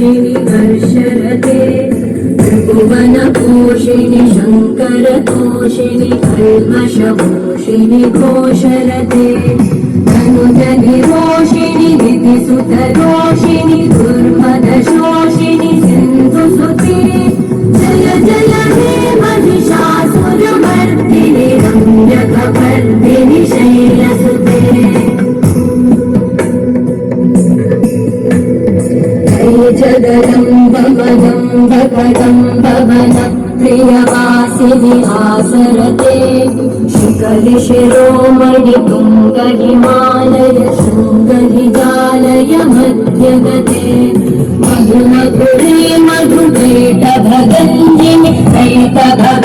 तोषिणि हर्षरते त्रिभुवनपोषिणि शङ्करतोषिणि कल्मषपोषिणि घोषरते तनुजनिरोषिणि दितिसुतरोषिणि दुर्मदशोषिणि सिन्धुसुते जय जय हे महिषासुरमर्दिनि रम्यकपर्दिनि शैलसुते जगदम्बकदम्बकदम्बवन प्रियवासिनि आसरते शिखरिशिरोमणि तुङ्गहिमालय शृङ्गहिजालय मध्यगते मधुमधुरे मधुकैटभगञ्जिनि कैटभग